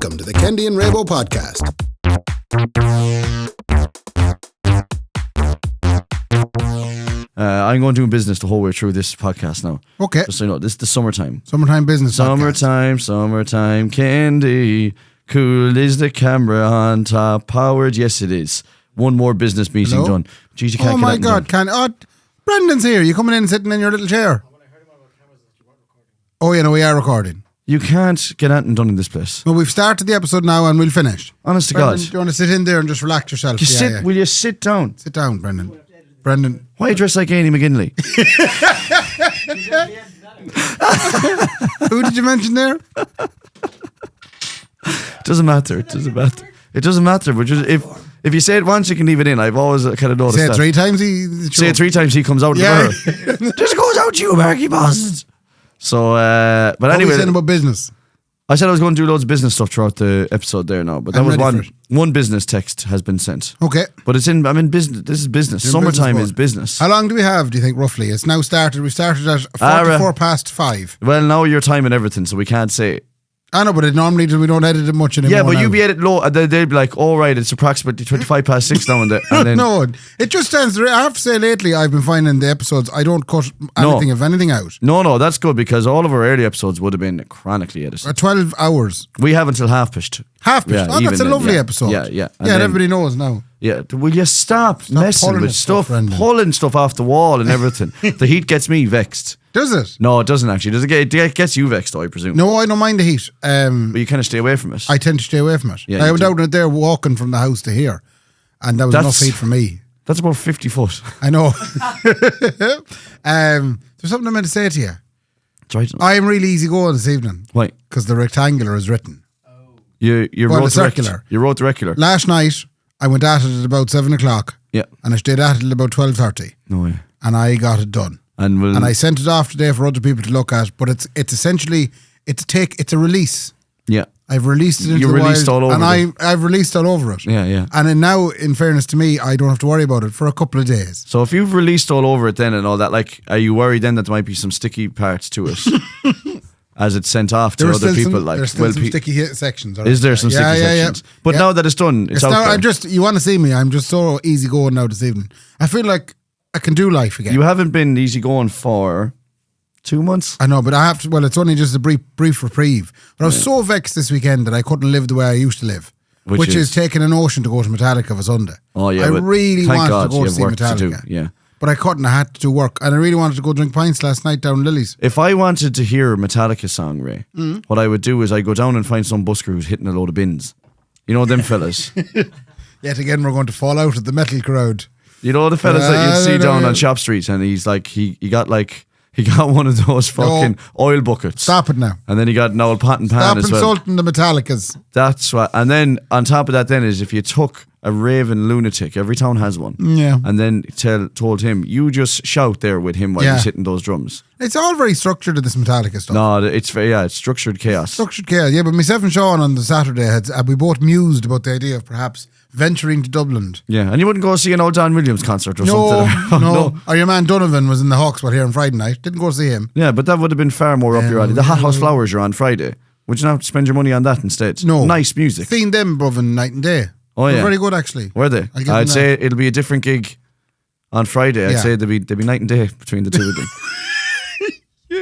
Welcome to the Kendy and Raybo podcast. I'm going to do business the whole way through this podcast now. Okay. Just so you know, this is the summertime. Summertime business podcast. Summertime, Kendy. Cool is the camera on top. Powered, yes it is. One more business meeting Hello? done. Jeez, you can't Oh get my that God, Brendan's here. You coming in sitting in your little chair? Oh, yeah, no, we are recording. You can't get anything done in this place. Well, we've started the episode now and we'll finish. Honest to Brendan, God. do you want to sit in there and just relax yourself? Will you sit down? Sit down, Brendan. Brendan. Why are you dressed like Annie McGinley? Who did you mention there? Doesn't matter. It doesn't matter. But just, if you say it once, you can leave it in. I've always kind of noticed Say it that. 3 times. Say it 3 times, he comes out Yeah. the door. Just goes out, you Marky bastards. So, but What were you anyway, saying about business? I said I was going to do loads of business stuff throughout the episode there now, but that I'm was ready for one business text has been sent. Okay. But I'm in business. This is business. You're in Summertime business is business. How long do we have, do you think, roughly? It's now started. We started at 44 past 5. Well, now you're timing everything, so we can't say. I know, but normally we don't edit it much anymore. Yeah, but now. you be edit low, and they'd be like, "All right, it's approximately 25 past 6 now," and then No, it just stands. I have to say, lately I've been finding the episodes I don't cut anything of anything out. No, that's good because all of our early episodes would have been chronically edited. 12 hours. We have until half pished. Half Yeah, that's even a then, lovely yeah. episode. Yeah. Yeah, And and then- everybody knows now. Yeah, will you stop messing pulling with at stuff, stuff, Brendan. pulling stuff off the wall and everything? The heat gets me vexed. Does it? No, it doesn't actually. Does it gets you vexed though, I presume? No, I don't mind the heat. But you kind of stay away from it. I tend to stay away from it. Yeah, I you went do. out there walking from the house to here, and that was enough heat for me. That's about 50 foot. I know. There's something I meant to say to you. That's right. I am really easy going this evening. Why? Because the rectangular is written. You Well, wrote the circular. You wrote the regular. Last night, I went at it at about 7 o'clock. Yeah. And I stayed at it at about 12:30. No way. And I got it done. And I sent it off today for other people to look at. But it's essentially, it's a release. yeah. I've released it into You the released wild, all over and I've released all over it. Yeah. And then now, in fairness to me, I don't have to worry about it for a couple of days. So if you've released all over it then and all that, like, are you worried then that there might be some sticky parts to it as it's sent off to other people? There's still some sticky sections. Is there some sticky sections? But now that it's done, it's out now, there. you want to see me? I'm just so easy going now this evening. I feel like I can do life again. You haven't been easy going for 2 months. I know, but I have to. Well, it's only just a brief reprieve. But I was so vexed this weekend that I couldn't live the way I used to live, which is taking an ocean to go to Metallica for Sunday. Oh yeah, I but really thank wanted God to go you to have see work Metallica. to do. Yeah. But I couldn't. I had to do work, and I really wanted to go drink pints last night down Lily's. If I wanted to hear a Metallica song, Ray, what I would do is I go down and find some busker who's hitting a load of bins. You know them fellas. Yet again, we're going to fall out of the metal crowd. You know the fellas that you'd see down on Shop Street, and he's like he got one of those fucking oil buckets. Stop it now. And then he got an old pot and pan Stop as well. insulting the Metallicas. That's what. And then on top of that, then is if you took a raving lunatic, every town has one. Yeah. And then told him, you just shout there with him while he's hitting those drums. It's all very structured, this Metallica stuff. No, it's structured chaos. Structured chaos. Yeah, but myself and Sean on the Saturday we both mused about the idea of perhaps venturing to Dublin. Yeah, and you wouldn't go see an old Don Williams concert or something. No. Or your man Donovan was in the Hawkswell here on Friday night. Didn't go see him. Yeah, but that would have been far more up your alley. The Hot House Flowers are on Friday. Would you not spend your money on that instead? No. Nice music. Seen them above in night and day. Oh, They're yeah. very good, actually. Were they? I'd say it'll be a different gig on Friday. I'd say there'd be night and day between the two of them.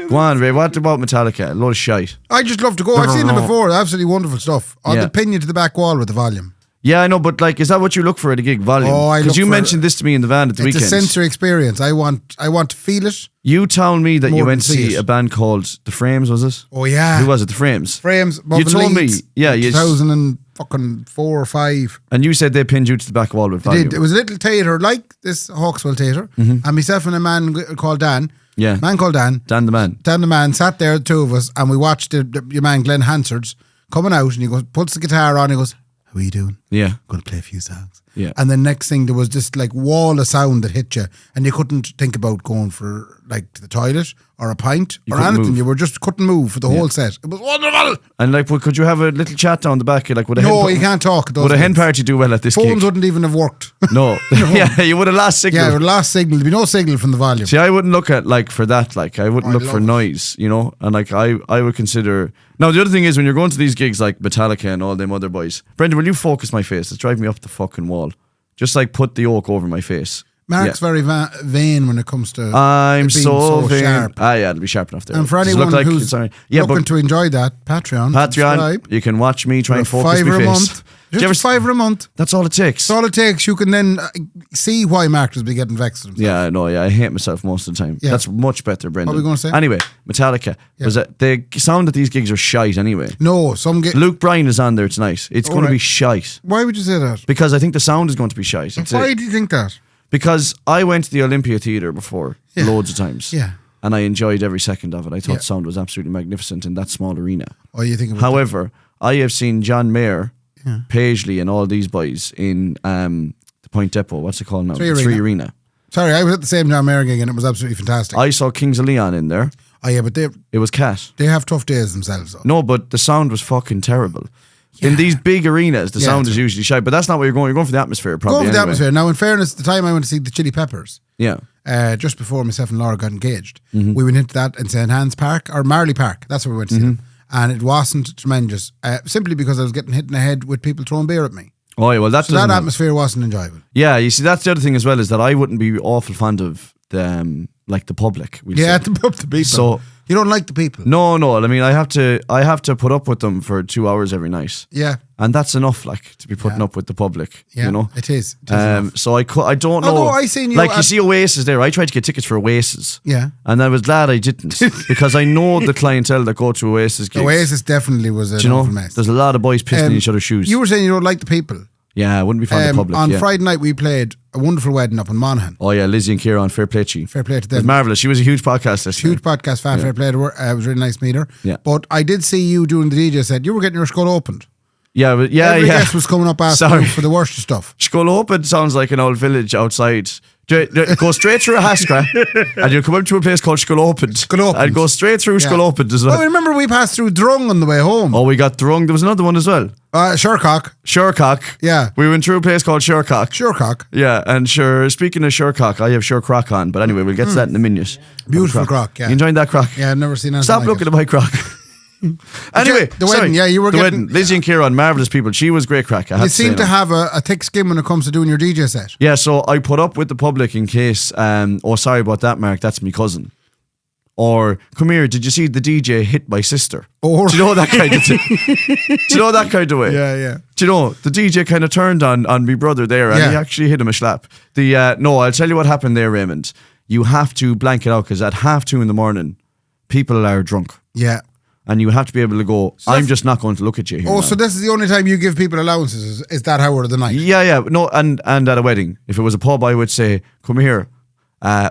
Go on, Ray. What about Metallica? A load of shite. I just love to go. I've seen them before. Absolutely wonderful stuff. They'll pin you to the back wall with the volume. Yeah, I know, but like, is that what you look for at a gig? Volume? Oh, because you mentioned this to me in the van at the weekend. It's a sensory experience. I want to feel it. You told me that you went to see it. a band called The Frames, was it? Oh yeah. Who was it? The Frames. Frames. You told me, yeah, 2004 or 5. And you said they pinned you to the back wall with volume. It was a little theatre like this Hawkswell theatre, and myself and a man called Dan. Yeah. Man called Dan. Dan the man. Dan the man sat there, the two of us, and we watched your man Glenn Hansard's coming out, and he goes, puts the guitar on, he goes, "How are you doing?" Yeah. Going to play a few songs. Yeah. And then next thing, there was this like wall of sound that hit you, and you couldn't think about going for like to the toilet or a pint or couldn't anything. move. You were just couldn't move for the whole set. It was wonderful. And like, could you have a little chat down the back? Like, would a No, hen you can't talk. At those would a hen gigs. party do well at this Phones gig? wouldn't even have worked. No. Yeah, you would have lost signal. Yeah, it would last signal. There'd be no signal from the volume. See, I wouldn't look at like for that. Like, I wouldn't look for noise, you know. And like, I would consider. Now, the other thing is when you're going to these gigs like Metallica and all them other boys. Brendan, will you focus my face? It's driving me up the fucking wall. Just like put the yoke over my face. Mark's very vain when it comes to I'm it being so vain. sharp. Ah, yeah, it'll be sharp enough there. And for Does it anyone look like who's but looking to enjoy that, Patreon, subscribe. you can watch me try and For focus £5 my a face. month. Just £5 a month. That's all it takes. That's all it takes. You can then see why Mark has been getting vexed at himself. Yeah, I know. Yeah, I hate myself most of the time. Yeah. That's much better, Brendan. What were we gonna say? Anyway, Metallica. Was it the sound at these gigs are shite anyway? No, some get. Luke Bryan is on there tonight. It's going to be shite Why would you say that? because I think the sound is going to be shite. Why do you think that? Because I went to the Olympia Theatre before loads of times. Yeah. And I enjoyed every second of it. I thought Yeah. the sound was absolutely magnificent in that small arena. Oh, you think? However, I have seen John Mayer, Paisley, and all these boys in the Point Depot. What's it called now? Three Arena. Sorry, I was at the same John Mayer gig and it was absolutely fantastic. I saw Kings of Leon in there. Oh yeah, but It was cat. they have tough days themselves. Though. No, but the sound was fucking terrible. In these big arenas, the sound is usually shy, but that's not where you're going. You're going for the atmosphere, probably. Go for the anyway. atmosphere. Now, in fairness, the time I went to see the Chili Peppers, Yeah. just before myself and Laura got engaged, Mm-hmm. we went into that in St. Hans Park or Marley Park. That's where we went to see them. And it wasn't tremendous, simply because I was getting hit in the head with people throwing beer at me. Oh, yeah, well, So that atmosphere wasn't enjoyable. Yeah, you see, that's the other thing as well, is that I wouldn't be awful fond of the like the public. We'll Yeah, say. the people. So you don't like the people. no. I mean, I have to put up with them for 2 hours every night, Yeah, and that's enough. Like to be putting up with the public, yeah, you know. it is. It is enough. So I don't know. Although I seen you like you at- see Oasis there. I tried to get tickets for Oasis. Yeah. and I was glad I didn't because I know the clientele that go to Oasis gigs. Oasis definitely was an Do you know, awful mess. there's a lot of boys pissing in Um, each other's shoes. You were saying you don't like the people. Yeah, I wouldn't be fond of public. On yeah. Friday night, we played a wonderful wedding up in Monaghan. Oh yeah, Lizzie and Kieran, fair play to you. Fair play to It was them. marvellous. She was a huge podcast listener. Huge podcast fan, fair play to her. It was really nice to meet her. Yeah. But I did see you doing the DJ set. You were getting your skull opened. Yeah, but Every guest was coming up asking Sorry. you for the worst of stuff. Skull Open sounds like an old village outside. Go straight through a Haskra and you'll come up to a place called Skull Open. Skull Opened. And go straight through Skull Yeah. Open as Oh, well. remember we passed through Drung on the way home. Oh, we got Drung. There was another one as well. Shercock. Shercock. Yeah. We went through a place called Shercock. Shercock. Yeah, and speaking of Shercock, I have Shercrock on. But anyway, we'll get to that in a minute. Beautiful croc, yeah. You enjoying that croc? Yeah, I've never seen anything Stop like looking it. at my croc. Anyway, the wedding, yeah, you were the getting- wedding. Lizzie and Kieran, marvellous people. She was great crack. I have You to say seem to now. have a thick skin when it comes to doing your DJ set. Yeah, so I put up with the public in case. Oh, sorry about that, Mark. That's my cousin. Or come here. Did you see the DJ hit my sister? Or- Do you know that kind of thing? Do you know that kind of way? Yeah, yeah. Do you know the DJ kind of turned on my brother there, and Yeah. he actually hit him a slap. No, I'll tell you what happened there, Raymond. You have to blank it out because at 2:30 in the morning, people are drunk, Yeah. and you have to be able to go. I'm that's- just not going to look at you here. Oh, now." so this is the only time you give people allowances? Is that hour of the night? Yeah. No, and at a wedding, if it was a pub, I would say, "Come here.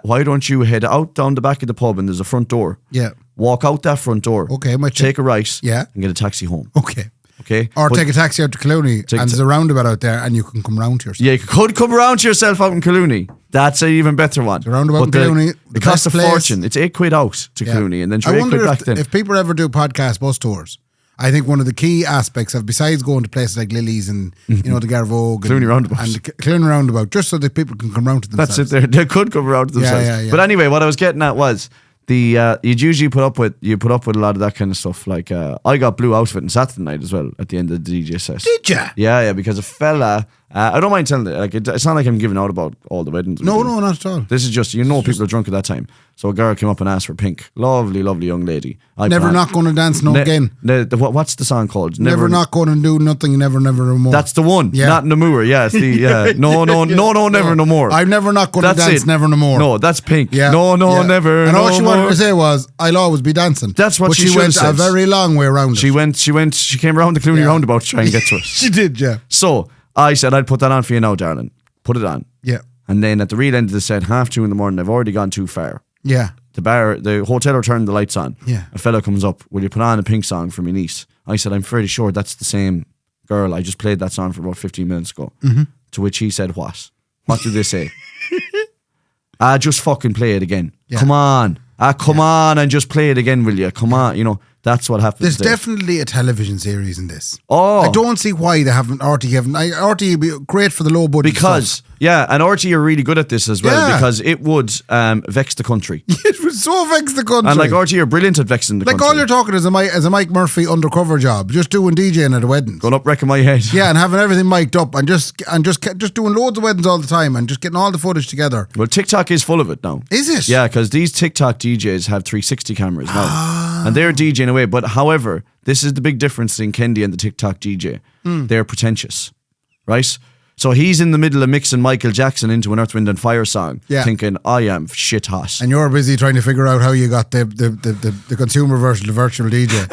Why don't you head out down the back of the pub and there's a front door? Yeah. Walk out that front door. Okay, my Take a right. Yeah. and get a taxi home. Okay. Okay, Or But- take a taxi out to Clooney Take and a there's a roundabout out there and you can come round to yourself. Yeah, you could come around to yourself out in Clooney. That's an even better one. roundabout But in Clooney, the it costs a best place. fortune. It's £8 out to Yeah. Clooney, and then I £8 wonder back then. if people ever do podcast bus tours. I think one of the key aspects of, besides going to places like Lily's and you know the Garvogue Clooney roundabout. and the Clooney roundabout, just so that people can come round to themselves. That's it. They could come around to themselves. yeah. But anyway, what I was getting at was you'd usually put up with a lot of that kind of stuff. Like I got blue outfit on Saturday night as well at the end of the DJ set. Did ya? Yeah, because a fella. I don't mind telling it. Like it's not like I'm giving out about all the weddings. we No, do. not at all. This is just people are drunk at that time. So a girl came up and asked for Pink. Lovely, lovely young lady. I Never plan- not going to dance no again. What's the song called? Never not going to do nothing. Never no more. That's the one. Yeah. Not no more. Yeah, it's the no, never no more. I'm never not going to That's dance. it. Never no more. No, that's Pink. Yeah. No, yeah. never. And no all she more. wanted to say was, "I'll always be dancing." That's what but she she should went have a said. very long way around. She came around the Clooney Yeah. roundabout to try and get to us. She did, yeah. So I said, I'd put that on for you now, darling. Put it on. Yeah. And then at the real end of the set, 2:30 in the morning, I've already gone too far. Yeah. The hotel are turning the lights on. Yeah. A fella comes up, will you put on a Pink song for my niece? I said, I'm fairly sure that's the same girl, I just played that song for about 15 minutes ago. To which he said, what? What did they say? Just fucking play it again. Yeah. Come on. Come on and just play it again, will you? Come on, you know. That's what happens. There's definitely a television series in this. Oh. I don't see why they haven't, RT would be great for the low budget because, stuff. Yeah, and RT are really good at this as well because it would vex the country. It would so vex the country. And like RT are brilliant at vexing the country. Like all you're talking is a Mike Murphy undercover job, just doing DJing at a wedding. Going up wrecking my head. Yeah, and having everything mic'd up and just doing loads of weddings all the time and just getting all the footage together. Well, TikTok is full of it now. Is it? Yeah, because these TikTok DJs have 360 cameras now. And they're DJing away. But however, this is the big difference in Kendy and the TikTok DJ. They're pretentious, right? So he's in the middle of mixing Michael Jackson into an Earth, Wind and Fire song, thinking, I am shit hot. And you're busy trying to figure out how you got the consumer version of virtual DJ.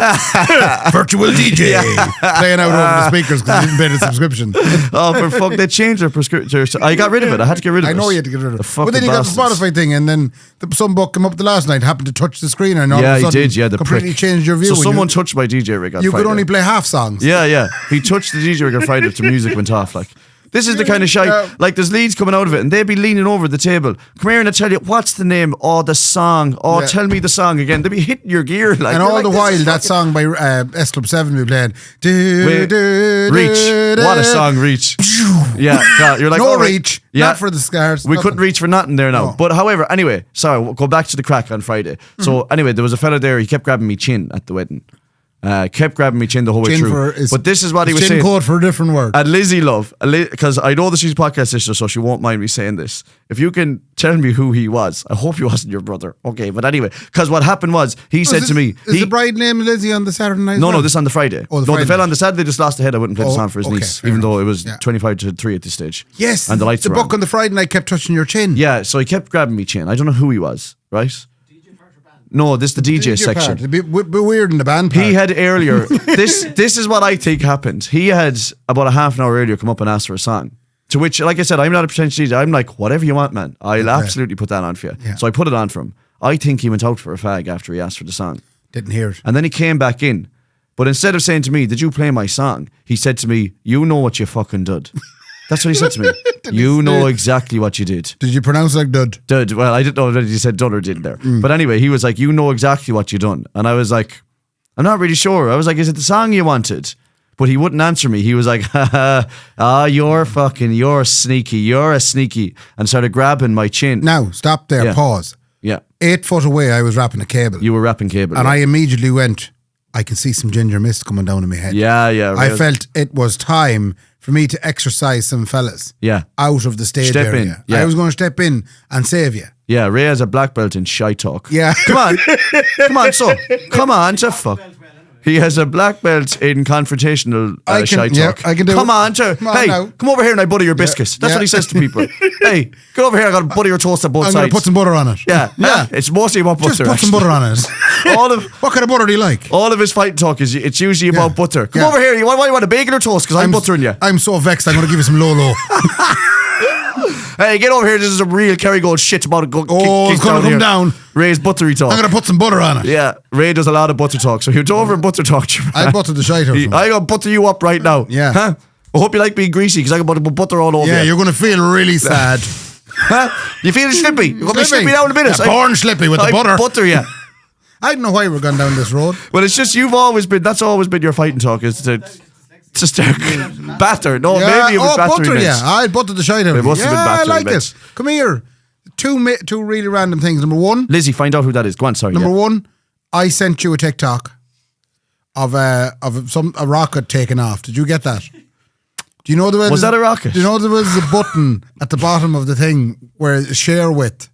Virtual DJ. Playing out over the speakers because you didn't pay the subscription. Oh, for fuck, they changed their prescription. I got rid of it. I had to get rid of it. I know you had to get rid of it. But then you got the Spotify thing and then some buck came up the last night, happened to touch the screen and all of a sudden he did, the completely changed your view. So someone touched my DJ rig on You Friday. could only play half songs. Yeah. He touched the DJ rig on Friday till music went off, like. This is the kind of shite, like there's leads coming out of it and they'd be leaning over the table. Come here and I tell you, what's the name? Oh, the song. Oh, tell me the song again. They'd be hitting your gear. Like, and all the while, that song by S Club 7 be playing. Reach. What a song, Reach. Yeah, God, you're like, no Reach. Not for the scars. We couldn't reach for nothing there now. No. But however, anyway, sorry, we'll go back to the crack on Friday. So anyway, there was a fella there, he kept grabbing me chin at the wedding. Kept grabbing me chin the whole way through. But this is what he was saying. Chin code for a different word. And Lizzie Love, because I know that she's a podcast listener, so she won't mind me saying this. If you can tell me who he was, I hope he wasn't your brother. Okay, but anyway, because what happened was, he said to me... Is the bride named Lizzie on the Saturday night? No, this on the Friday. Oh, the fella on the Saturday just lost the head. I wouldn't play the song for his niece, even though it was 25-3 at this stage. Yes, and the lights the buck on the Friday night kept touching your chin. Yeah, so he kept grabbing me chin. I don't know who he was, right? No, this is the DJ section. It'd be weird in the band part. He had earlier, this is what I think happened. He had about a half an hour earlier come up and ask for a song. To which, like I said, I'm not a pretentious DJ. I'm like, whatever you want, man. I'll absolutely put that on for you. Yeah. So I put it on for him. I think he went out for a fag after he asked for the song. Didn't hear it. And then he came back in. But instead of saying to me, did you play my song? He said to me, you know what you fucking did. That's what he said to me. You know exactly what you did. Did you pronounce it like dud? Dud. Well, I didn't know whether he said dud or didn't there. But anyway, he was like, you know exactly what you done. And I was like, I'm not really sure. I was like, is it the song you wanted? But he wouldn't answer me. He was like, you're a sneaky. And started grabbing my chin. Now, stop there, pause. Yeah. 8 foot away, I was wrapping a cable. You were wrapping cable. And I immediately went, I can see some ginger mist coming down in my head. Yeah. I felt it was time for me to exercise some fellas out of the stage area. In. Yeah. I was going to step in and save you. Yeah, Ray has a black belt in shy talk. Yeah. Come on, to fuck. He has a black belt in confrontational shy talk. I can do come on over here and I butter your biscuits. That's what he says to people. Hey, get over here, I got to butter your toast on both sides. I'm going to put some butter on it. Yeah. It's mostly about butter. Just put some butter on it. What kind of butter do you like? All of his fighting talk is it's usually about butter. Come over here, why you want a bacon or toast? Because I'm buttering you. I'm so vexed, I'm going to give you some Lolo. Hey, get over here. This is a real Kerrygold shit about to go. It's going to come down. Ray's buttery talk. I'm going to put some butter on it. Yeah, Ray does a lot of butter talk. So he'd over and butter talk to you. I buttered the shite out of him. I got to butter you up right now. Yeah. Huh? I hope you like being greasy because I got to put butter all over you. Yeah, you're going to feel really sad. Huh? You feel slippy? You're going to be slippy now in a minute. Born slippy with the butter. Butter, yeah. I don't know why we're going down this road. Well, it's just that's always been your fighting talk is to start batter. No, maybe it was battering butter, I buttered the shite out of it. Must have been battering I like it. Come here. Two really random things. Number one. Lizzie, find out who that is. Go on, sorry. Number one, I sent you a TikTok of a rocket taking off. Did you get that? Do you know there was that a rocket? Do you know there was a button at the bottom of the thing where it's share with?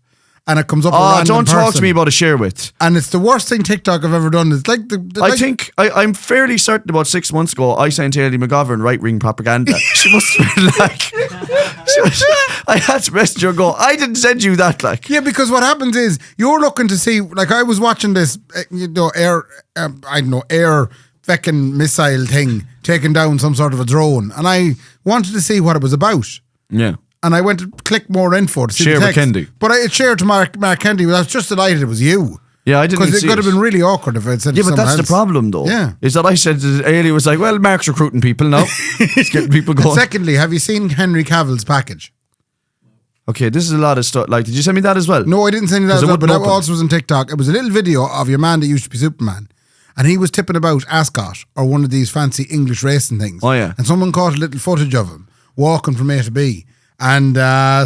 And it comes up. Don't talk to me about a share with. And it's the worst thing TikTok I've ever done. It's like I think I'm fairly certain about 6 months ago I sent Hayley McGovern right wing propaganda. She must have been like, I had to message her and go, I didn't send you that. Like, yeah, because what happens is you're looking to see. Like I was watching this, air fucking missile thing taking down some sort of a drone, and I wanted to see what it was about. Yeah. And I went to click more info to see share the text. with Kendy. But it shared to Mark Kendy. I was just delighted it was you. Yeah, I didn't Because it see could have been really awkward if I'd said Yeah, to but that's someone the else. problem, though. Yeah. Is that I said to Ailey was like, well, Mark's recruiting people now. He's getting people And going. secondly, have you seen Henry Cavill's package? Okay, this is a lot of stuff. Like, did you send me that as well? No, I didn't send you that, 'Cause it as well, but wouldn't that open. also was on TikTok. It was a little video of your man that used to be Superman. And he was tipping about Ascot or one of these fancy English racing things. Oh, yeah. And someone caught a little footage of him walking from A to B. And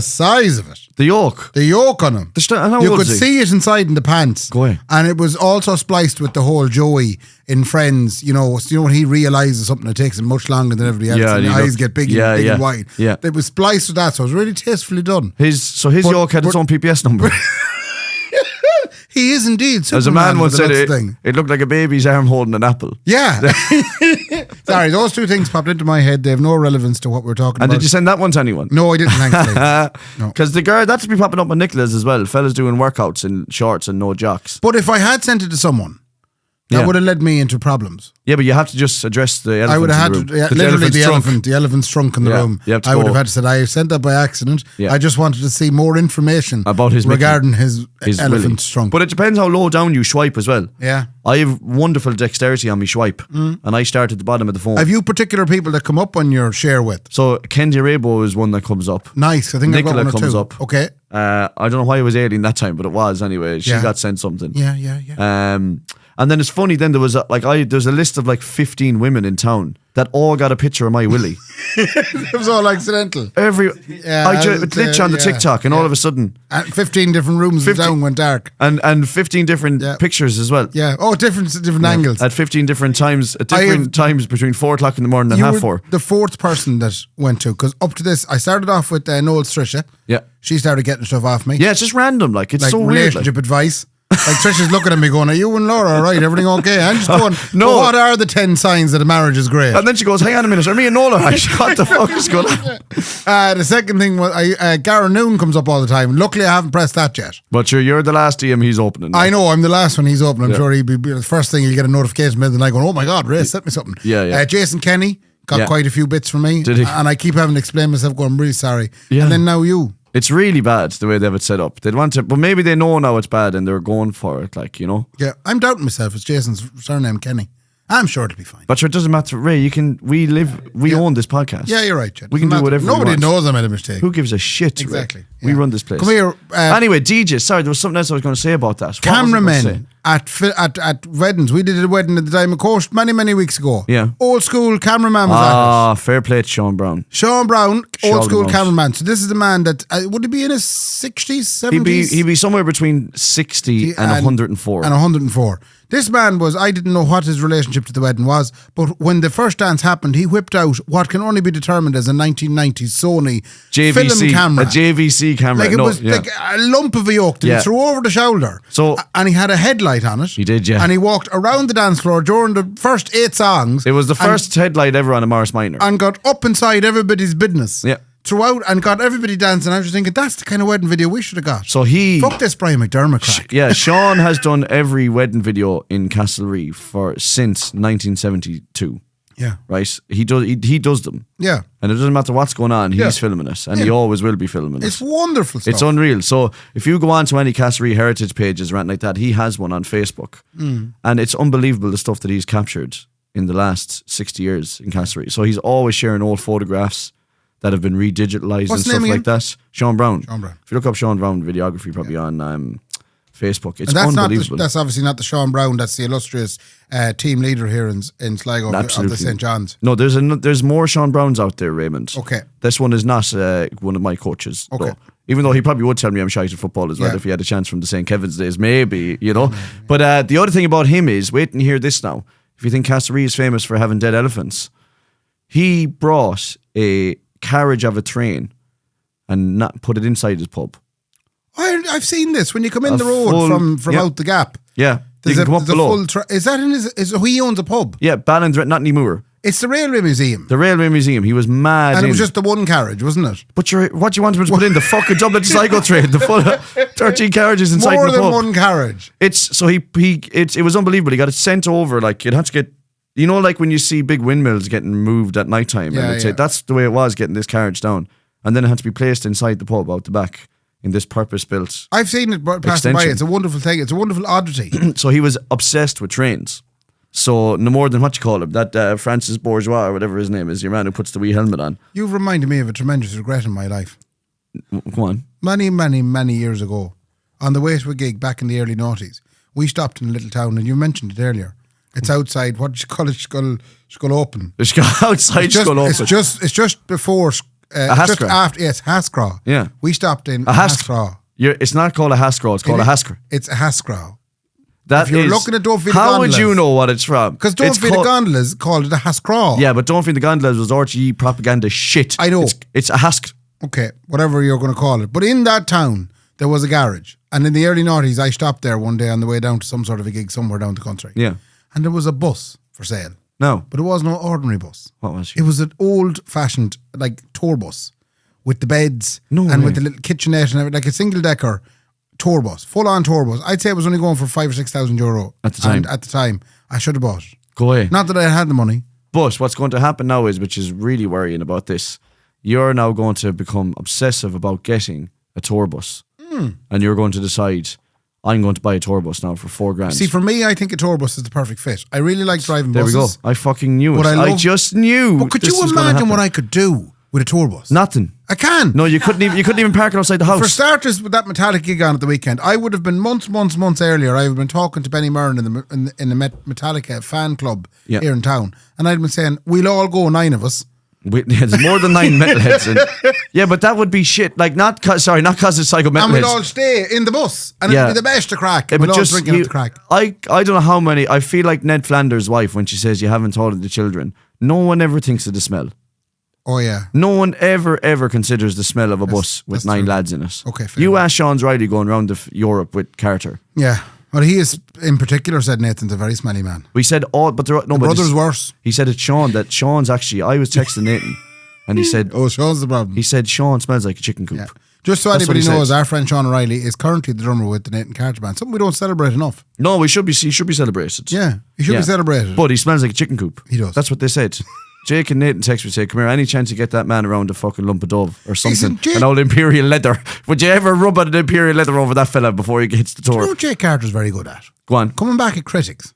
size of it. The yoke. The yoke on him. and how You old could is he? see it inside in the pants. Go away. And it was also spliced with the whole Joey in Friends. You know when he realises something that takes him much longer than everybody else, Yeah, and the and he eyes looked- get big, yeah, and, big yeah, and wide. yeah. It was spliced with that, so it was really tastefully done. His But- yoke had its but- own PPS number. He is indeed Superman. As a man once with the said, looks it, thing. it looked like a baby's arm holding an apple. Yeah. Sorry, those two things popped into my head. They have no relevance to what we're talking And about. did you send that one to anyone? No, I didn't, thankfully. No. Because the girl, that's be popping up on Nicola's as well. Fellas doing workouts in shorts and no jocks. But if I had sent it to someone, that Yeah. would have led me into problems. Yeah, but you have to just address the elephant I would have in had the room. to, yeah, 'Cause literally the elephant's elephant. The elephant's trunk in the Yeah, room. you have to I would go. have had to say, I sent that by accident. Yeah. I just wanted to see more information About his regarding his His elephant's willy. trunk. But it depends how low down you swipe as well. Yeah. I have wonderful dexterity on me swipe. And I start at the bottom of the phone. Have you particular people that come up on your share with? So Kendy Raybo is one that comes up. Nice. I think I've got Nicola one or comes two. up. Okay. I don't know why it was alien that time, but it was anyway. She Yeah. got sent something. Yeah. And then it's funny. Then there was there's a list of like 15 women in town that all got a picture of my willy. It was all accidental. It's literally on the TikTok, and all of a sudden, 15 different rooms 50 down went dark. and 15 different Yeah. pictures as well. Yeah. Oh, different angles. At 15 different times, times between 4 o'clock in the morning and You half were 4. the fourth person that went to, because up to this, I started off with Noel Trisha. Yeah. She started getting stuff off me. Yeah, it's just random. Like it's Like so weird. relationship advice. Like Trisha's looking at me going, are you and Laura all right? Everything okay? I'm just going, no. "Well, what are the 10 signs that a marriage is great?" And then she goes, "Hang on a minute, are me and Nola right? What the fuck is going on?" The second thing was, Gareth Noon comes up all the time. Luckily, I haven't pressed that yet. But you're the last DM he's opening. I know, I'm the last one he's open. I'm Yeah. sure he'll be the first thing he'll get a notification with, and I go, "Oh my God, Ray, sent me something." Yeah. Jason Kenny got Yeah. quite a few bits from me. Did he? And I keep having to explain myself, going, "I'm really sorry." Yeah. And then now you. It's really bad the way they have it set up. They'd want to, but maybe they know now it's bad and they're going for it, like, you know. Yeah, I'm doubting myself. It's Jason's surname, Kenny. I'm sure it'll be fine. But sure, it doesn't matter. Ray, we own this podcast. Yeah, you're right, Jed. We can do whatever we Nobody want. knows I made a mistake. Who gives a shit? Exactly. Ray? We Yeah. run this place. Come here. Anyway, DJ, sorry, there was something else I was going to say about that. What was I gonna say? Cameramen at weddings. We did a wedding at the Diamond Coast many weeks ago. Yeah. Old school cameraman was at it. Ah, fair play to Sean Brown. Sean Brown, Sean old school Brown. cameraman. So this is the man that would he be in his 60s, 70s? He'd be somewhere between 60 and 104. And 104. This man was, I didn't know what his relationship to the wedding was, but when the first dance happened, he whipped out what can only be determined as a 1990s Sony film camera. A JVC camera. Like it was like a lump of a yoke that Yeah. he threw over the shoulder. So- and he had a headlight on it. He did, yeah. And he walked around the dance floor during the first 8 songs. It was the and- first headlight ever on a Morris Minor. And got up inside everybody's business. Yeah. Throughout and got everybody dancing. I was just thinking, that's the kind of wedding video we should have got. So he... Fuck this Brian McDermott crack. Yeah, Sean has done every wedding video in Castlereagh since 1972. Yeah. Right? He does them. Yeah. And it doesn't matter what's going on, he's Yeah. filming it. And he Yeah. always will be filming It's it. wonderful stuff. It's unreal. So if you go on to any Castlereagh heritage pages or anything like that, he has one on Facebook. And it's unbelievable the stuff that he's captured in the last 60 years in Castlereagh. So he's always sharing old photographs that have been redigitalized What's and his stuff name like that. Sean Brown. Sean Brown. If you look up Sean Brown videography, probably on Facebook, it's And that's unbelievable. that's obviously not the Sean Brown. That's the illustrious team leader here in Sligo of the St. John's. No, there's more Sean Browns out there, Raymond. Okay. This one is not one of my coaches. Okay. Though. Even though he probably would tell me I'm shite at football as well Yeah. if he had a chance from the St. Kevin's days, maybe, you know. But the other thing about him is, wait and hear this now. If you think Castlereagh is famous for having dead elephants, he brought a carriage of a train and not put it inside his pub. I've seen this when you come in A the road full- from yeah. out the gap. Yeah, you can come up below. Is that in his? He owns a pub. Yeah, Ballandra, not Moore. It's the Railway Museum, The Railway Museum. He was mad. and it was in. just the one carriage, wasn't it? But what you want him to put in the fucking Dublin Cycle Train, the full 13 carriages inside More the than pub. one carriage. It was unbelievable. He got it sent over. Like you'd have to get, you know, like when you see big windmills getting moved at night time, Yeah, and it's yeah. that's the way it was getting this carriage down, and then it had to be placed inside the pub out the back in this purpose-built. I've seen it passing by. It's a wonderful thing. It's a wonderful oddity. So he was obsessed with trains. So no more than what you call him, that Francis Bourgeois or whatever his name is, your man who puts the wee helmet on. You've reminded me of a tremendous regret in my life. Go on. Many, many, many years ago, on the way to a gig back in the early noughties, we stopped in a little town, and you mentioned it earlier. It's outside, what did you call it? Skull Open. It's outside Skull Open. It's just before... Haskra. Just after, yes, Haskra. Yeah. We stopped in Haskra. It's not called a Haskra, it's called a Haskra. It's a Haskra. That if you're looking at Don't Feed the How Gondolas, would you know what it's from? Because Don't Feed the Gondolas called it a Haskra. Yeah, but Don't Feed the Gondolas was RTE propaganda shit. I know. It's a Hask. Okay, whatever you're going to call it. But in that town, there was a garage. And in the early noughties, I stopped there one day on the way down to some sort of a gig somewhere down the country. Yeah. And there was a bus for sale. No. But it was no ordinary bus. What was it? It was an old-fashioned, like, tour bus with the beds with the little kitchenette and everything, like a single-decker tour bus, full-on tour bus. I'd say it was only going for €5,000 or €6,000 at the time. And at the time, I should have bought it. Go away. Not that I had the money. But what's going to happen now is, which is really worrying about this, you're now going to become obsessive about getting a tour bus. And you're going to decide, I'm going to buy a tour bus now for $4,000. See, for me, I think a tour bus is the perfect fit. I really like driving buses. There we go. I fucking knew it. I just knew. But could you imagine what I could do with a tour bus? Nothing. I can. No, you couldn't even park it outside the house. For starters, with that Metallic gig on at the weekend, I would have been months earlier. I would have been talking to Benny Murren in the Metallica fan club here in town, and I'd been saying, we'll all go, 9 of us. There's more than 9 metalheads. Yeah, but that would be shit. Like, not cause it's psycho metalheads. And we'd all stay in the bus, and it'd be the best to crack. We'd all drinking up the crack. I don't know how many. I feel like Ned Flanders' wife when she says you haven't told the children. No one ever thinks of the smell. Oh yeah. No one ever considers the smell of a bus with 9 lads in it. Okay. Fair you enough. ask Sean Riley going around Europe with Carter. Yeah. Well, he is, in particular, said Nathan's a very smelly man. We said all, but the brother's worse. He said it's Sean. That Sean's actually. I was texting Nathan. And he said, "Oh, Sean's the problem." He said, "Sean smells like a chicken coop." Yeah. Just so anybody knows, our friend Sean O'Reilly is currently the drummer with the Nathan Carter band. Something we don't celebrate enough. No, he should be celebrated. Yeah, he should be celebrated. But he smells like a chicken coop. He does. That's what they said. Jake and Nathan text me say, "Come here, any chance you get that man around a fucking lump of dove or something? An old imperial leather. Would you ever rub an imperial leather over that fella before he hits the tour?" Do you know what Jake Carter's very good at? Go on. Coming back at critics.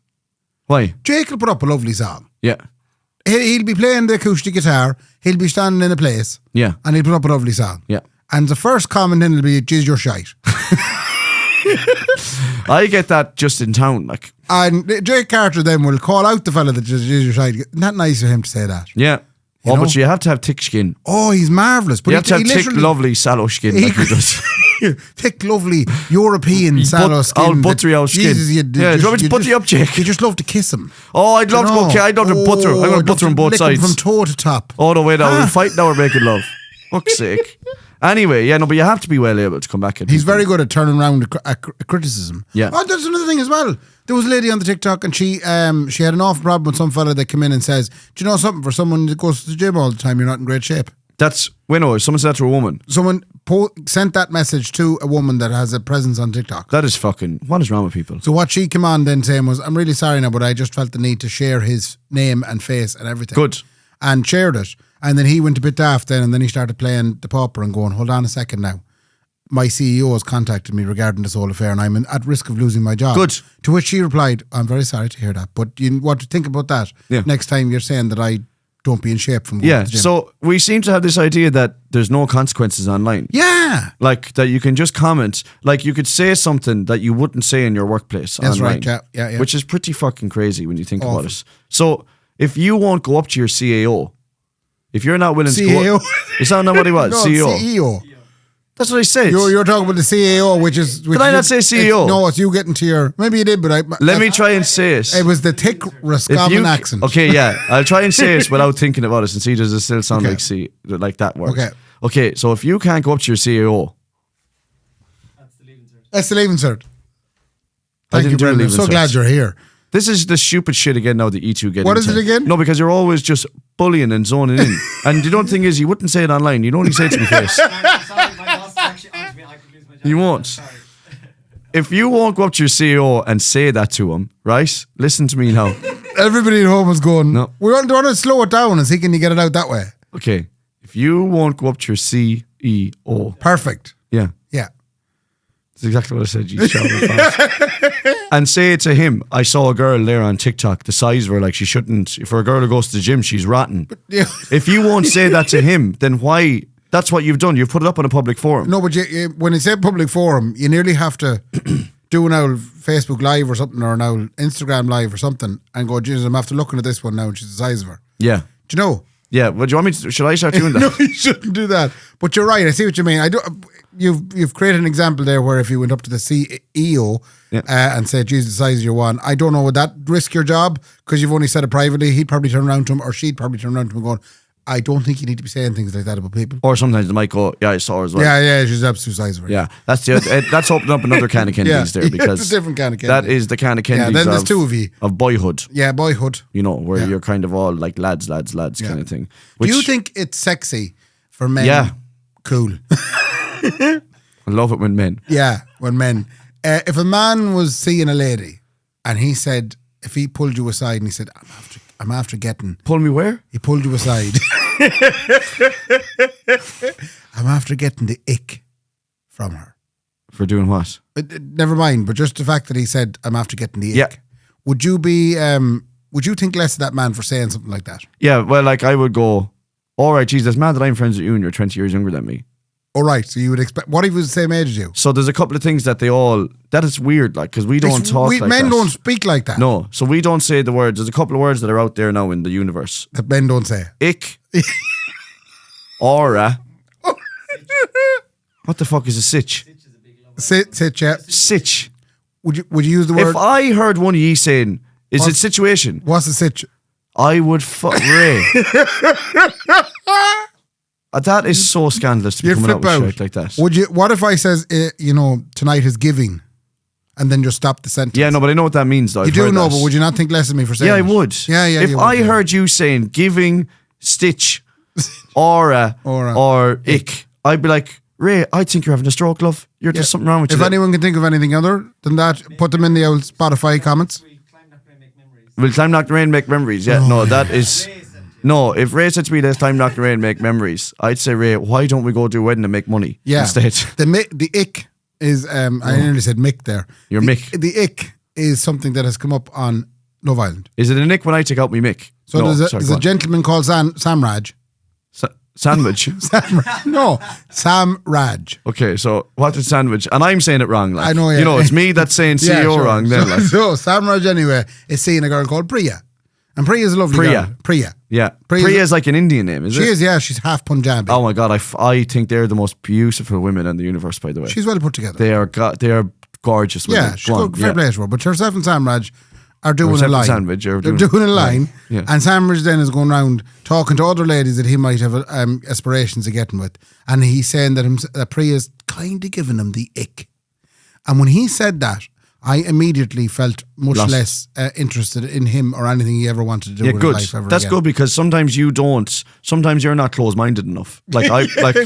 Why? Jake will put up a lovely song. Yeah. He'll be playing the acoustic guitar. He'll be standing in a place. Yeah. And he'll put up a lovely song. Yeah. And the first comment in will be, "Jeez, you're shite." I get that just in town, like. And Jake Carter then will call out the fella that "Jeez, you're shite." Not nice of him to say that. Yeah. You know? But you have to have thick skin. Oh, he's marvellous. But you have to have thick, lovely, sallow skin. Like he does. Thick, lovely, European sallow skin. All buttery out skin. Jesus, do you want me to butter you up, Jake? You just love to kiss him. Oh, I'd love to go. Okay, I'd love to butter. I'm going to butter him both sides. From toe to top. All the way down. We'll fight now, we're making love. Fuck's sake. Anyway, but you have to be well able to come back at He's very good at turning around a criticism. Yeah. Oh, there's another thing as well. There was a lady on the TikTok and she had an awful problem with some fella that came in and says, "Do you know something? For someone that goes to the gym all the time, you're not in great shape." That's, someone said that to a woman. Someone sent that message to a woman that has a presence on TikTok. That is fucking, what is wrong with people? So what she came on then saying was, "I'm really sorry now, but I just felt the need to share his name and face and everything." Good. And shared it. And then he went a bit daft then, and then he started playing the pauper and going, "Hold on a second now. My CEO has contacted me regarding this whole affair and I'm at risk of losing my job." Good. To which she replied, "I'm very sorry to hear that, but you want to think about that next time you're saying that I don't be in shape from going to the gym." So we seem to have this idea that there's no consequences online. Yeah. Like that you can just comment, like you could say something that you wouldn't say in your workplace That's online. right, yeah. Which is pretty fucking crazy when you think about it. So if you won't go up to your CAO, if you're not willing to go up, is that not what he was? No, CEO. CEO. That's what I said. You're talking about the CAO, which is... Did I not say CEO? No, it's you getting to your... Maybe you did, but Let me try and say it. It was the thick Roscommon accent. Okay, yeah. I'll try and say it without thinking about it and see does it still sound like that word. Okay, so if you can't go up to your CAO... That's the leaving cert. Thank you, Brendan. I'm so glad you're here. This is the stupid shit again now that you two get What into. is it again? No, because you're always just bullying and zoning in. And the don't thing is, you wouldn't say it online. You'd only say it to me face. Sorry, my boss is actually on to me. I could lose my job. You won't. Sorry. If you won't go up to your CEO and say that to him, right? Listen to me now. Everybody at home is going, No. we want to slow it down and see can you get it out that way. Okay. If you won't go up to your CEO. Perfect. Yeah. Yeah. That's exactly what I said. You travel fast. And say to him, I saw a girl there on TikTok, the size of her, like she shouldn't, for a girl who goes to the gym, she's rotten. Yeah. If you won't say that to him, then why? That's what you've done. You've put it up on a public forum. No, but when you say public forum, you nearly have to do an old Facebook Live or something, or an old Instagram Live or something, and go, Jesus, I'm after looking at this one now, and she's the size of her. Yeah. Do you know? Yeah, well, do you want me to, should I start doing that? No, you shouldn't do that. But you're right. I see what you mean. You've created an example there where if you went up to the CEO and said, "Jesus, the size of your one," I don't know, would that risk your job because you've only said it privately? He'd probably turn around to him, or she'd probably turn around to him, going, "I don't think you need to be saying things like that about people." Or sometimes they might go, "Yeah, I saw her as well." Yeah, she's the absolute size of her. Yeah, that's opening up another can of Kendys there, because it's a different can of Kendy. that is the can of Kendys. Yeah, then there's two of you. Of boyhood. Yeah, boyhood. You know, where you're kind of all like lads kind of thing. Do you think it's sexy for men? Yeah. Cool. I love it when men. Yeah, when men. If a man was seeing a lady and he said, if he pulled you aside and he said, I'm after getting. Pull me where? He pulled you aside. I'm after getting the ick from her. For doing what? Never mind, but just the fact that he said, I'm after getting the ick. Yeah. Would you think less of that man for saying something like that? Yeah, well, like I would go, all right, geez, that's mad that I'm friends with you and you're 20 years younger than me. All right, so you would expect, what if he was the same age as you? So there's a couple of things that that is weird, like, because we don't talk like that. Men don't speak like that. No, so we don't say the words. There's a couple of words that are out there now in the universe. That men don't say. Ick. Aura. What the fuck is a sitch? Sit, yeah. Sitch. Would you use the word? If I heard one of you saying, is it situation? What's a sitch? I would fuck Ray. That is so scandalous to be coming out with shit like that. Would you? What if I says, tonight is giving, and then just stop the sentence? Yeah, no, but I know what that means though. You do know, but would you not think less of me for saying Yeah, I it? would. Yeah. If I heard you saying giving, stitch, aura, or ick, I'd be like, Ray, I think you're having a stroke, love. There's something wrong with you. If anyone can think of anything other than that, put them in the old Spotify comments. Will time knock the rain make memories? Yeah, no, that is... No, if Ray said to me, "There's time knock the rain, make memories," I'd say, Ray, why don't we go do a wedding and make money instead? The ick is, I nearly said Mick there. You're Mick. The ick is something that has come up on Love Island. Is it a nick when I take out me Mick? So there's a gentleman called Samraj. Sandwich? No, Sam Raj. Okay, so what is sandwich? And I'm saying it wrong. Like, I know, yeah. You know, it's me that's saying CEO wrong then. Like. So Sam Raj anyway is seeing a girl called Priya. And Priya is a lovely girl. Priya. Yeah. Priya is like an Indian name, is it? She is, yeah. She's half Punjabi. Oh my God, I think they're the most beautiful women in the universe, by the way. She's well put together. They are gorgeous women. Yeah, she's got fair play to her. But herself and Sam Raj are doing a line. They're doing a line. Yeah. And Sam Raj then is going around talking to other ladies that he might have aspirations of getting with. And he's saying that Priya's kind of giving him the ick. And when he said that, I immediately felt much less interested in him or anything he ever wanted to do with his life ever That's again. good, because sometimes you don't. Sometimes you're not close-minded enough. Like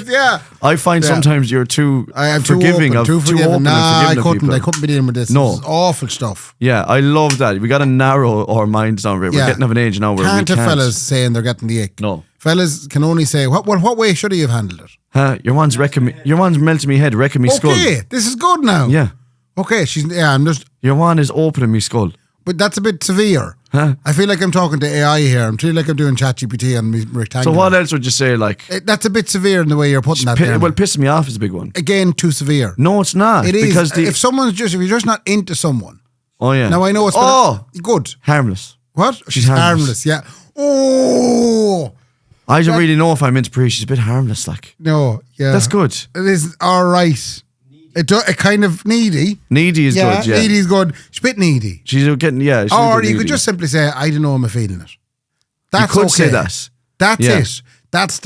yeah. I find sometimes you're too forgiving of too open. Nah, and forgiving I couldn't be dealing with this. No. This is awful stuff. Yeah, I love that. We got to narrow our minds down. We're getting of an age now where we can't. Fellas saying they're getting the ick. No. Fellas can only say, what way should he have handled it? Huh? Your one's melting me head, wrecking me skull. Okay, this is good now. Yeah. Okay, I'm just... Your one is opening me skull. But that's a bit severe. Huh? I feel like I'm talking to AI here. I'm feeling like I'm doing ChatGPT on me rectangle. So what else would you say, like... That's a bit severe in the way you're putting that there. Well, pissing me off is a big one. Again, too severe. No, it's not. It is. Because if you're just not into someone... Oh, yeah. Now, I know it's... Good. Harmless. What? She's harmless, yeah. Oh... I don't really know if I'm into Priya. She's a bit harmless, like. No, yeah. That's good. It is all right. It kind of needy. Needy is good, yeah. Needy is good. She's a bit needy. She's getting, she's or you could just simply say, I don't know, I'm feeling it. That's you could say that. That's it. That's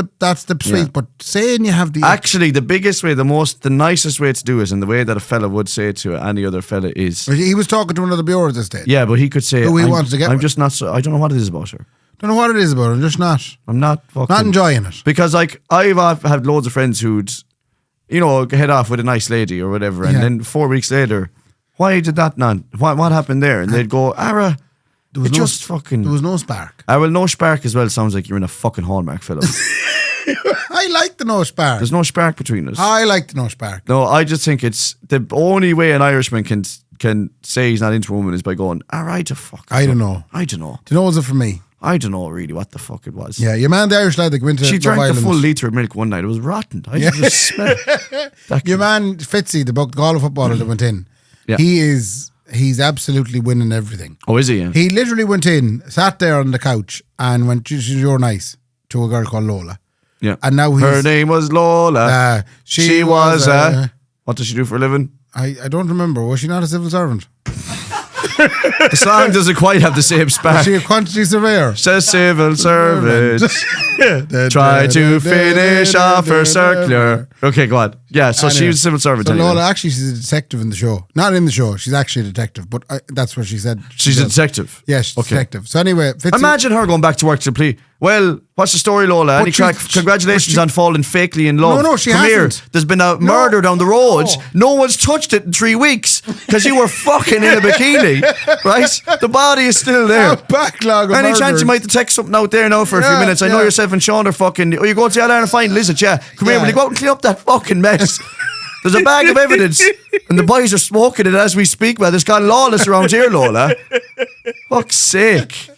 the sweet. But saying you have the... Actually, the biggest way, the nicest way to do it, and the way that a fella would say it to any other fella is... He was talking to another bureau at this stage. Yeah, but he could say... Who he wants to get I'm with. just not so... I don't know what it is about her. Don't know what it is about her. I'm just not... I'm not fucking... Not enjoying it. Because, like, I've had loads of friends who'd... head off with a nice lady or whatever, and then 4 weeks later, why did that not? What happened there? And they'd go, Ara, there was no spark. Well, no spark as well. Sounds like you're in a fucking Hallmark film. I like the no spark. There's no spark between us. I like the no spark. No, I just think it's the only way an Irishman can say he's not into a woman is by going, all right, fuck. I don't know. I don't know. Do you know what was it for me? I don't know really what the fuck it was. Yeah, your man, the Irish lad that went to She drank Love the full Island. litre of milk one night. It was rotten. I just smelled it. Your man Fitzy, the Galway footballer that went in, Yeah. he's absolutely winning everything. Oh, is he? Yeah. He literally went in, sat there on the couch, and went, "You're nice," to a girl called Lola. Yeah. And now he's, her name was Lola. she was was. what does she do for a living? I don't remember. Was she not a civil servant? The song doesn't quite have the same Was spark. she a quantity surveyor? Says civil servant. Try to finish off her circular. Okay, go on. Yeah, so she Anyway, was a civil servant. So anyway. Lola, actually, she's a detective in the show. Not in the show. She's actually a detective, but that's what she said. She's a does. detective. Yeah, she's a Okay. detective. So anyway, Fitzy, Imagine her going back to work to plea. Well, what's the story, Lola? Any she's- crack? Congratulations but on falling fakely in love. No, she Come hasn't. here. There's been a murder down the road. No one's touched it in 3 weeks because you were fucking in a bikini, right? The body is still there. a backlog of Any chance murders. you might detect something out there now for a few Yeah, minutes? I know yeah. yourself and Sean are fucking. Oh, you go to the Ireland and find Lizard, yeah. Come here, Yeah. will you go out and clean up that fucking mess? There's a bag of evidence, and the boys are smoking it as we speak. Man, it's gone lawless around here, Lola. Fuck's sake!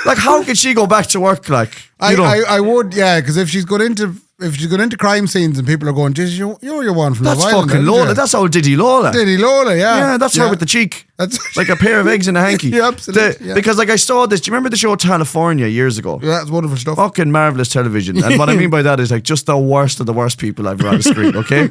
Like, how can she go back to work? Like, you know, I would, yeah, because if she's going into crime scenes and people are going, "Geez, you're your one from that's Love Island, fucking isn't Lola. you?" That's old Diddy Lola. Diddy Lola, yeah. Yeah, that's her with the cheek. That's Like a pair of eggs and a hanky. Yeah, absolutely, yeah. Because like I saw this. Do you remember the show California years ago? Yeah, that's wonderful stuff. Fucking marvelous television. And what I mean by that is like just the worst of the worst people I've ever on the screen, okay?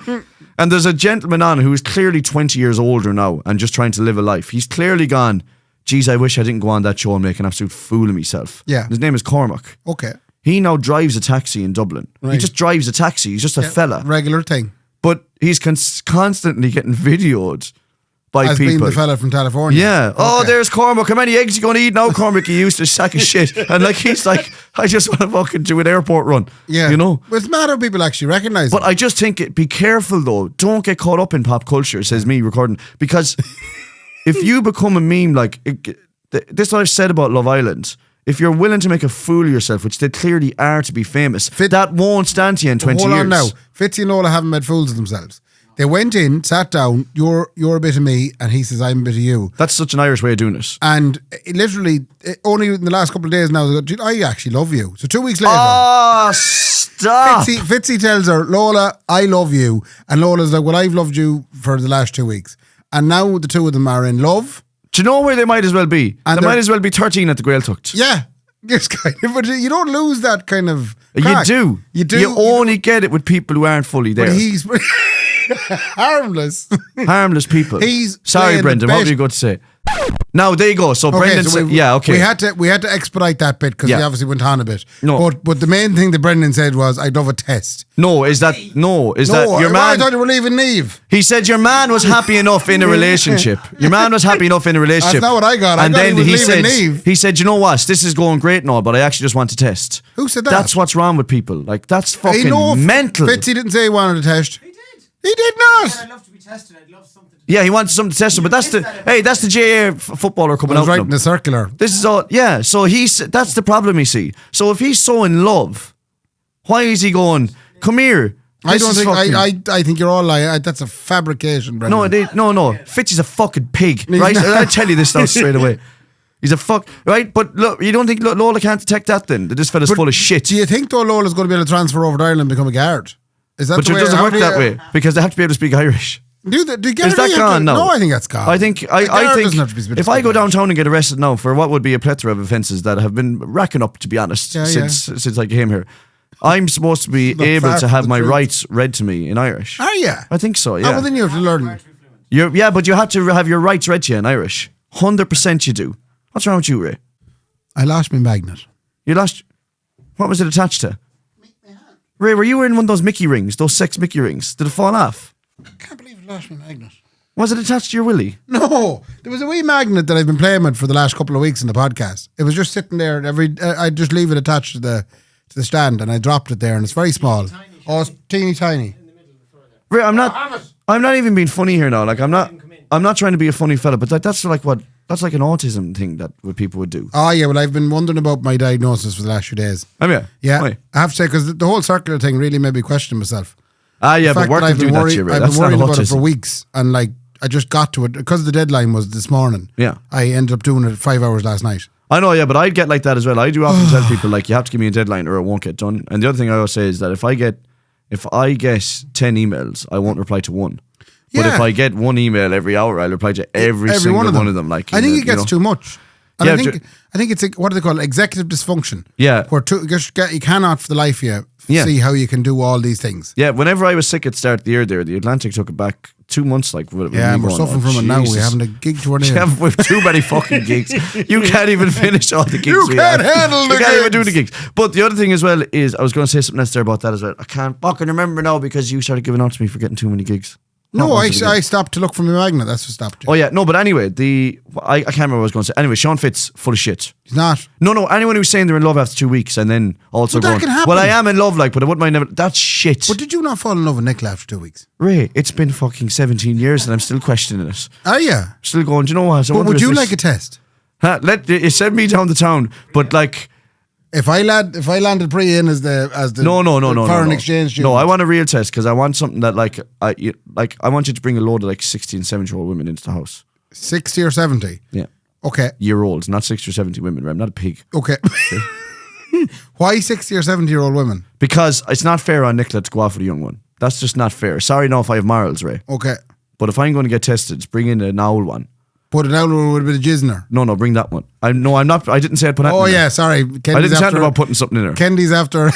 And there's a gentleman on who is clearly 20 years older now and just trying to live a life. He's clearly gone, geez, I wish I didn't go on that show and make an absolute fool of myself. Yeah. His name is Cormac. Okay, He now drives a taxi in Dublin. He Right. just drives a taxi. He's just a fella. regular thing. But he's constantly getting videoed by As people. being the fella from California. Yeah. Oh, Okay. there's Cormac. How many eggs you going to eat now, Cormac? You used to sack of shit. And like, he's like, I just want to fucking do an airport run. Yeah, You know? But it's mad how people actually recognise But it. I just think, be careful though. Don't get caught up in pop culture, says me recording. Because if you become a meme, like, this is what I've said about Love Island. If you're willing to make a fool of yourself, which they clearly are to be famous, that won't stand to you in 20 Hold years. on now. Fitzy and Lola haven't made fools of themselves. They went in, sat down, you're a bit of me, and he says, I'm a bit of you. That's such an Irish way of doing it. And only in the last couple of days now, they go, "Dude, I actually love you." So 2 weeks later, Oh, stop. Fitzy tells her, "Lola, I love you." And Lola's like, "Well, I've loved you for the last 2 weeks." And now the two of them are in love. Do you know where they might as well be? And They they're- might as well be 13 at the Gaeltacht. Yeah. Yes, kind of, but you don't lose that kind of You crack. do. You do. You only get it with people who aren't fully there. But he's harmless. Harmless people. He's Sorry, playing the Brendan. What bait. were you going to say? Now, there you go. So, Brendan said, yeah, okay. We had to expedite that bit because Yeah. he obviously went on a bit. No. But the main thing that Brendan said was, I'd love a test. Is that your I man? thought you were leaving Neve. He said your man was happy enough in a relationship. Your man was happy enough in a relationship. That's not what I got. I And got then he was leaving Neve. he said, you know what? This is going great and all, but I actually just want to test. Who said that? That's what's wrong with people. Like, that's fucking know mental. Fitzy didn't say he wanted a test. He did. He did I'd not. love to be tested. I'd love something to Yeah, he wanted something to test him, but that's the JA footballer coming I out. was right now. in the circular. This is all, yeah. So that's the problem, you see. So if he's so in love, why is he going, come here? I This don't is think. fucking-" I think you're all lying. That's a fabrication, Brendan. No. Fitzy's a fucking pig, right? I'll tell you this now straight away. He's a fuck, right? But look, you don't think Lola can't detect that then? That this fella's full of shit. Do you think though Lola's going to be able to transfer over to Ireland and become a guard? Is that But the it way? doesn't how work do that you- way because they have to be able to speak Irish. Do you get Is it? that gone now? No, I think that's gone. I think A guard doesn't have to be speaking if I go Irish. downtown and get arrested now for what would be a plethora of offences that have been racking up, to be honest, Yeah, since I came here, I'm supposed to be Not able far to from have the my truth. rights read to me in Irish. Are you? I think so. Oh, Yeah. well, then you have to learn. But you have to have your rights read to you in Irish. 100% you do. What's wrong with you, Ray? I lost my magnet. You lost. What was it attached to? Ray, were you wearing one of those Mickey rings, those sex Mickey rings? Did it fall off? I can't believe I lost my magnet. Was it attached to your willy? No, there was a wee magnet that I've been playing with for the last couple of weeks in the podcast. It was just sitting there. I just leave it attached to the stand, and I dropped it there, and it's very small. Oh, it's teeny tiny. Ray, I'm not even being funny here now. Like I'm I'm not trying to be a funny fella, but that's like an autism thing that what people would do. Oh yeah, well I've been wondering about my diagnosis for the last few days. Yeah. Why? I have to say because the whole circular thing really made me question myself. But work can do that to you, right? I've been That's not worrying about it for autism. weeks, and like I just got to it because the deadline was this morning. Yeah. I ended up doing it 5 hours last night. I know, yeah, but I'd get like that as well. I do often tell people like you have to give me a deadline or it won't get done. And the other thing I always say is that if I get 10 emails, I won't reply to one. But if I get one email every hour, I'll reply to every single one of them. Like I think it gets too much. And Yeah, I think it's like, what do they call it? Executive dysfunction. Yeah. Where you cannot for the life of you see how you can do all these things. Yeah, whenever I was sick at the start of the year there, the Atlantic took it back 2 months. Like, with Yeah, me and we're going, suffering from it now. We haven't a gig to our name. Yeah, we've too many fucking gigs. You can't even finish all the gigs. You we can't have. handle the You can't even do gigs. the gigs. But the other thing as well is, I was going to say something else there about that as well. I can't fucking remember now because you started giving out to me for getting too many gigs. No, I stopped to look for my magnet. That's what stopped you. Oh yeah, no, but anyway, I can't remember what I was going to say. Anyway, Sean Fitz, full of shit. He's not. No, anyone who's saying they're in love after 2 weeks and then also But that going, can happen. well, I am in love, like, but I wouldn't mind never. That's shit. But did you not fall in love with Nicola after 2 weeks? Ray, it's been fucking 17 years and I'm still questioning it. Oh yeah. Still going, do you know what? But would you like a test? Send me down the town, but like. If I landed pre in as the foreign exchange student. No, I want a real test because I want something that I want you to bring a load of like 60 and 70-year-old women into the house. 60 or 70. Yeah. Okay. Year-olds, not 60 or 70 women. Right? I'm not a pig. Okay. Why 60 or 70-year-old women? Because it's not fair on Nicola to go off with a young one. That's just not fair. Sorry, no, if I have morals, Ray. Okay. But if I'm going to get tested, just bring in an owl one. Put it out with a bit of jizner. No, bring that one. I'm not. I didn't say I'd put that. Oh in yeah, there. sorry. I didn't say about putting something in there. Kendy's after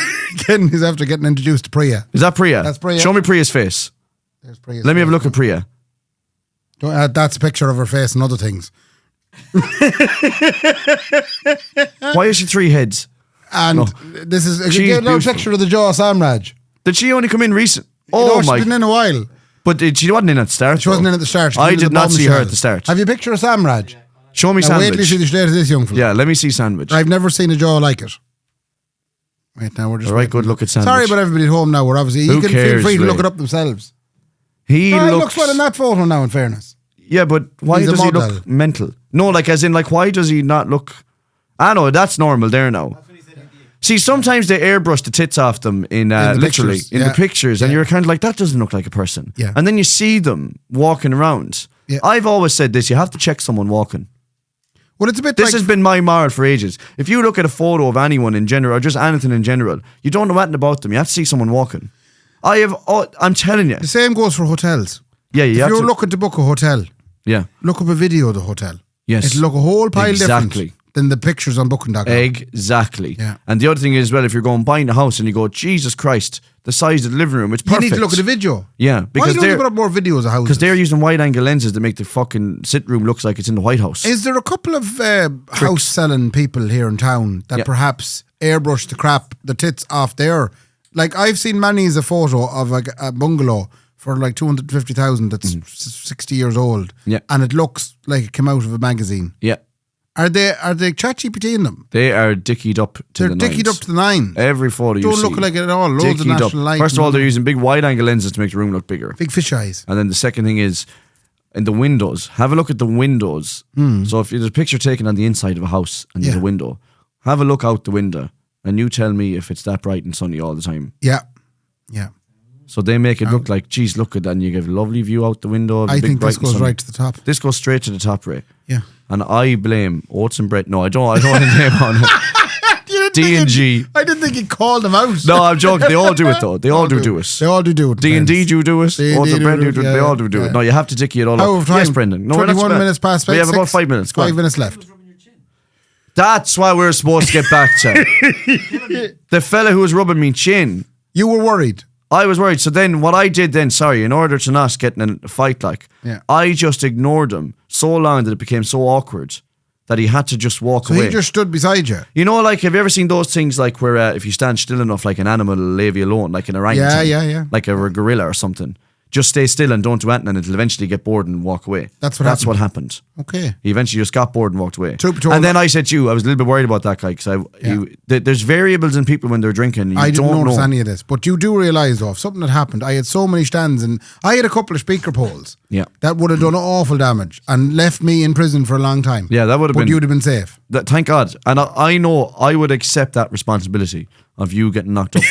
getting introduced to Priya. Is that Priya? That's Priya. Show me Priya's face. There's Priya's Let me have a face. look at Priya. That's a picture of her face and other things. Why is she 3 heads? And this is She's get a beautiful. picture of the jaw Samraj. Did she only come in recent? No, Oh she my! didn't in a while. But she wasn't in at the start. She wasn't in at the start. She I came to did the not see her bombshell. at the start. Have you a picture of Samraj? Show me Now wait till you sandwich. see the state of this young fella. Yeah, let me see sandwich. I've never seen a jaw like it. Wait, now we're just All right, waiting. good look at sandwich. Sorry about everybody at home now. We're obviously Who you can feel cares, free to Ray? look it up themselves. He Looks well in that photo now. In fairness, Yeah, but why He's a does he model. look mental? No, like as in like why does he not look? I know that's normal there now. See, sometimes they airbrush the tits off them in the literally pictures, in yeah. the pictures, and Yeah. you're kind of like that doesn't look like a person. Yeah. And then you see them walking around. Yeah. I've always said this: you have to check someone walking. well, it's a bit This like has been my moral for ages. If you look at a photo of anyone in general, or just anything in general, you don't know anything about them. You have to see someone walking. I'm telling you. the same goes for hotels. Yeah, you If have you're to. looking to book a hotel, Yeah, look up a video of the hotel. Yes. It'll look a whole pile Exactly. different than the pictures on Booking.com. exactly. Yeah. And the other thing is, well, if you're going buying a house and you go, Jesus Christ, the size of the living room, it's You perfect. need to look at the video. Yeah, Why because don't you they're put up more videos of houses? because they're using wide angle lenses to make the fucking sit room looks like it's in the White House. Is there a couple of house selling people here in town that Yeah. perhaps airbrush the tits off there? Like I've seen many's a photo of like a bungalow for like 250,000 that's 60 years old. Yeah. And it looks like it came out of a magazine. Yeah, Are they ChatGPT in them? they are dickied up to They're the dickied nines. up to the nine. Every photo you Don't see. look like it at all. Loads of dickied national light. First of all, and they're using big wide angle lenses to make the room look bigger. big fish eyes. And then the second thing is in the windows. Have a look at the windows. So if there's a picture taken on the inside of a house and there's Yeah. a window, have a look out the window and you tell me if it's that bright and sunny all the time. Yeah. Yeah. So they make it look like, geez, look at that, and you get a lovely view out the window. Of a I big think bright this and goes sunny. right to the top. This goes straight to the top, Ray. Yeah. And I blame Oats and Brett. No, I don't want to name on it. D&G. I didn't think you called them out. No, I'm joking. They all do it though. They all do it. They all do it. D&D depends. do it. D&D Oats and Brett do it. yeah, They all yeah, do yeah. it. No, you have to dicky it all How up. of time? Yes, Brendan. No, 21 that's minutes past We have about 6. 5 minutes. Go 5 on. minutes left. That's what we're supposed to get back to. The fella who was rubbing me chin. You were worried. I was worried. So then what I did then, in order to not get in a fight Yeah. I just ignored him so long that it became so awkward that he had to just walk So away. he just stood beside you. You know, like, have you ever seen those things like where if you stand still enough, like an animal will leave you alone, like an orangutan? Yeah. Like a gorilla or something. just stay still and don't do anything, and it'll eventually get bored and walk away. That's what happened. Okay. He eventually just got bored and walked away. True, and then I said to you, I was a little bit worried about that guy because there's variables in people when they're drinking. I didn't notice know any of this, but you do realise though, if something had happened, I had so many stands and I had a couple of speaker poles that would have done awful damage and left me in prison for a long time. Yeah, that would have been. But you'd have been safe. Thank God. And I know I would accept that responsibility of you getting knocked up.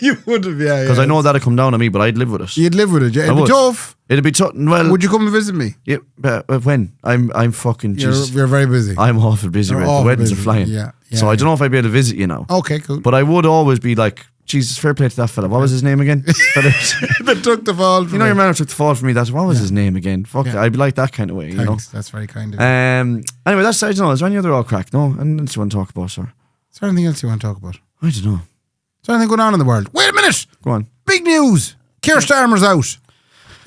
You would have, Because I know that'd come down on me, but I'd live with it. You'd live with it, yeah. It'd be tough. It'd be tough. Well, would you come and visit me? Yeah, when? I'm fucking Jesus. You're very busy. I'm awful busy, right? The weddings are flying. Yeah, so I don't know if I'd be able to visit you now. Okay, cool. But I would always be like, Jesus, fair play to that fella. What was his name again? That took the fall for you know, your man took the fall for me. What was his name again? Fuck it. I'd be like that kind of way, Thanks. you know? That's very kind of you. Anyway, that's, I don't know. Is there any other all crack? No? And else you want to talk about, sir? Is there anything else you want to talk about? I don't know. Is there anything going on in the world? Wait a minute! Go on. Big news! Keir Starmer's out.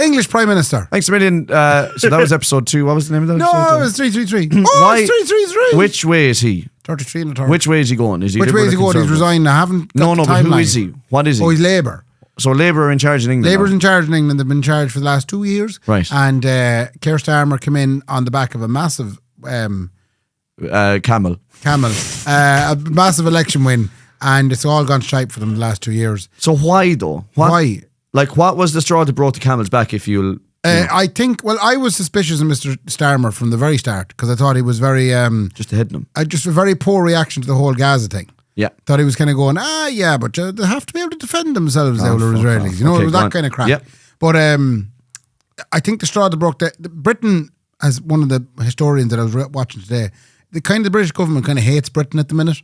English Prime Minister. Thanks a million. So that was episode 2. What was the name of that episode? No, it was 333. Why? It's 333. Which way is he? 33 and a third. Which way is he going? Is he Which way is he going? He's resigned. I haven't got the but who timeline. is he? What is he? Oh, he's Labour. So Labour are in charge in England. Labour's now. in charge in England. They've been in charge for the last 2 years. Right. And Keir Starmer came in on the back of a massive Camel. a massive election win. And it's all gone shite for them the last 2 years. So why though? Why? Like, what was the straw that brought the camel's back? If you'll, I think. Well, I was suspicious of Mr. Starmer from the very start because I thought he was very just hitting him. just a very poor reaction to the whole Gaza thing. Yeah, thought he was kind of going, yeah, but they have to be able to defend themselves, the older Israelis. Off. You know, Okay, it was that kind of crap. Yep. But I think the straw that broke Britain, as one of the historians that I was watching today, the British government kind of hates Britain at the minute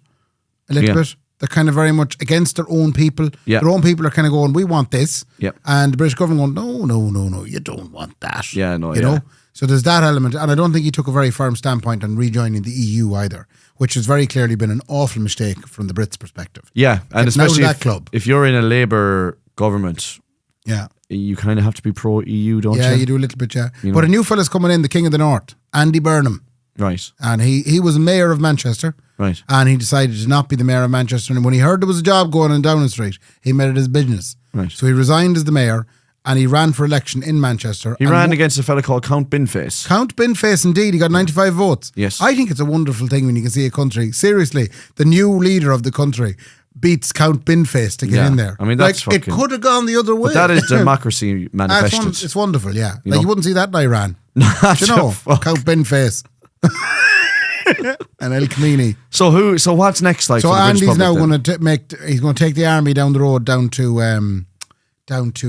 a little bit. They're kind of very much against their own people. Yeah. Their own people are kind of going, we want this. Yep. And the British government going, no, you don't want that. Yeah, no, you know? So there's that element. And I don't think he took a very firm standpoint on rejoining the EU either, which has very clearly been an awful mistake from the Brits' perspective. Yeah, and especially that club. If you're in a Labour government, yeah, you kind of have to be pro-EU, don't you? Yeah, you do a little bit, yeah. You but know. a new fella's coming in, the King of the North, Andy Burnham. Right. And he was mayor of Manchester. Right. And he decided to not be the mayor of Manchester. And when he heard there was a job going on Downing Street, he made it his business. Right. So he resigned as the mayor and he ran for election in Manchester. He ran against a fella called Count Binface. Count Binface, indeed. He got 95 votes. Yes. I think it's a wonderful thing when you can see a country, seriously, the new leader of the country beats Count Binface to get in there. I mean, that's like, it could have gone the other way. But that is democracy manifested. It's wonderful, yeah. You Like know? you wouldn't see that in Iran. Not Do you know? fuck. Count Binface. And El Khamenei. So what's next like? So for the British Andy's public now then? going to he's going to take the army down the road down to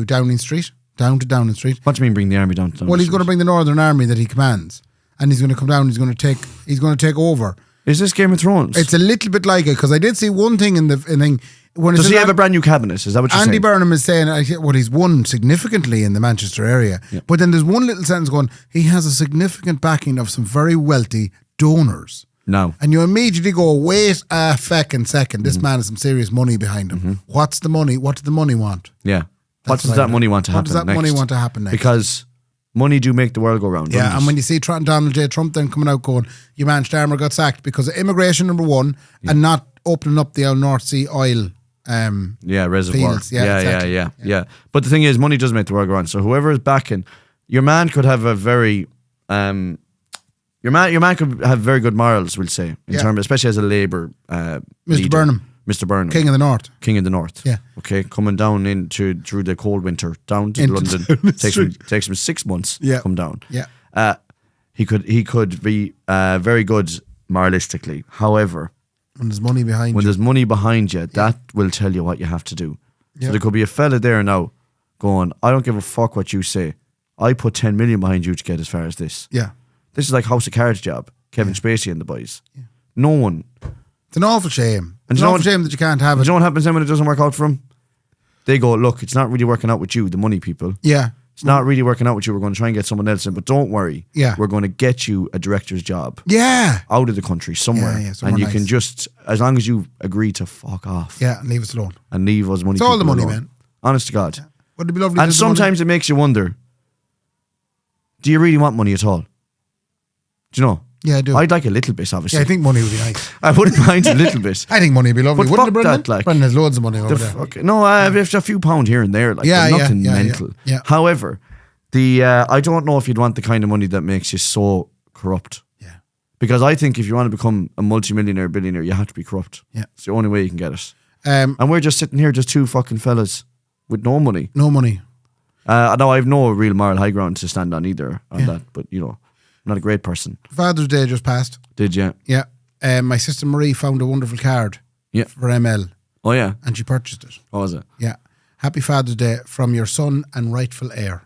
Downing Street. Down to Downing Street. What do you mean bring the army down? Well, he's going to bring the Northern Army that he commands, and he's going to come down. He's going to take over. Is this Game of Thrones? It's a little bit like it because I did see one thing in the thing. When Does he have a brand new cabinet? Is that what you're Andy saying? Burnham is saying, well, he's won significantly in the Manchester area. Yeah. But then there's one little sentence going, he has a significant backing of some very wealthy donors. No. And you immediately go, wait a feckin' second. This man has some serious money behind him. What's the money? What does the money want? Yeah. What does that money want to happen next? What does that money want to happen next? Because money do make the world go round. Yeah, and when you see Donald J. Trump then coming out going, your man Starmer got sacked because of immigration, number one, and not opening up the old North Sea oil reservoir. fields. Yeah, exactly. Yeah. But the thing is, money does make the world go round. So whoever is backing, your man could have a very, your man could have very good morals, we'll say, in terms, especially as a Labour Mr. leader. Burnham. Mr. Burnham. King of the North. King of the North. Yeah. Okay, coming down through the cold winter, down to London. Takes him 6 months to come down. Yeah. He could be very good moralistically. However, When there's money behind when you. there's money behind you, that will tell you what you have to do. Yeah. So there could be a fella there now going, I don't give a fuck what you say. I put 10 million behind you to get as far as this. Yeah. This is like House of Cards job. Kevin Spacey and the boys. Yeah. No one. It's an awful shame. And It's an awful shame that you can't have Do it. you know what happens then when it doesn't work out for them? They go, look, it's not really working out with you, the money people. Yeah. It's not really working out with you. We're going to try and get someone else in, but don't worry. Yeah. We're going to get you a director's job. Yeah. Out of the country somewhere. Yeah, somewhere and you nice. can just, as long as you agree to fuck off. Yeah, and leave us alone. And leave us money. It's all the people money, alone. man. Honest to God. Would it be lovely? And sometimes it makes you wonder, do you really want money at all? Do you know? Yeah, I do. I'd like a little bit, obviously. Yeah, I think money would be nice. I wouldn't mind a little bit. I think money would be lovely. But Wouldn't fuck it, Brendan? that, like- Brendan has loads of money over there. No, if a few pound here and there, like nothing mental. Yeah. However, I don't know if you'd want the kind of money that makes you so corrupt. Yeah. Because I think if you want to become a multimillionaire, billionaire, you have to be corrupt. Yeah. It's the only way you can get it. And And we're just sitting here, just two fucking fellas with no money. no money. No, I have no real moral high ground to stand on either on that. But I'm not a great person. Father's Day just passed. Did you? Yeah. My sister Marie found a wonderful card Yeah. for ML Oh yeah. and she purchased it. What was it? Yeah. Happy Father's Day from your son and rightful heir.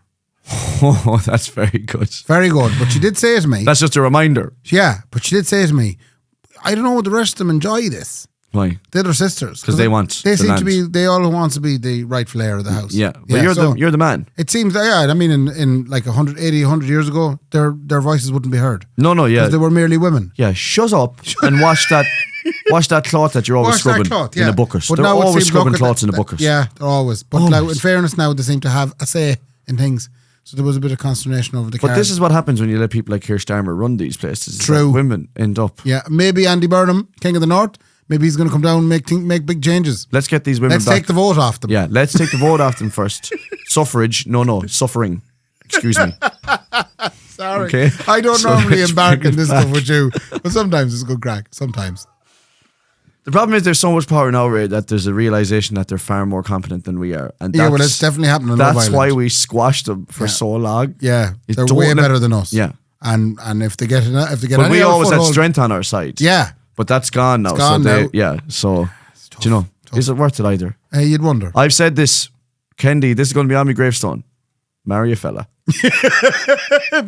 Oh, that's very good. Very good. But she did say to me, That's just a reminder. yeah, but she did say to me, I don't know what the rest of them enjoy this. Why? The other sisters. 'Cause they want They the seem land. to be, they all want to be the rightful heir of the house. Yeah. But you're the man. It seems that, yeah, I mean, in like 100 years ago, their voices wouldn't be heard. No, yeah. Because they were merely women. Yeah, shut up and wash that cloth that you're always Wash that scrubbing cloth, in yeah. the buckets. But They're now it always seems, scrubbing look, cloths in the buckets. Yeah, they're always. But Always. now, in fairness, now they seem to have a say in things. So there was a bit of consternation over the But card. this is what happens when you let people like Keir Starmer run these places. True. Like women end up. Yeah, maybe Andy Burnham, King of the North, maybe he's going to come down and make big changes. Let's get these women Let's back. take the vote off them. Yeah, let's take the vote off them first. Suffrage. No, suffering. Excuse me. Sorry. Okay. I don't So normally let's embark bring in it this back. stuff with you, but sometimes it's a good crack. Sometimes. The problem is there's so much power now, Ray, that there's a realization that they're far more competent than we are. And Yeah, well, it's definitely happening in Love That's Island. why we squashed them for Yeah. so long. Yeah, You they're don't way let- better than us. Yeah. And if they get But any we other always had foothold- strength on our side. Yeah, But that's gone now. gone so now. Yeah. So, do you know, is it worth it either? you'd wonder. I've said this, Kendy, this is going to be on my gravestone. Marry a fella.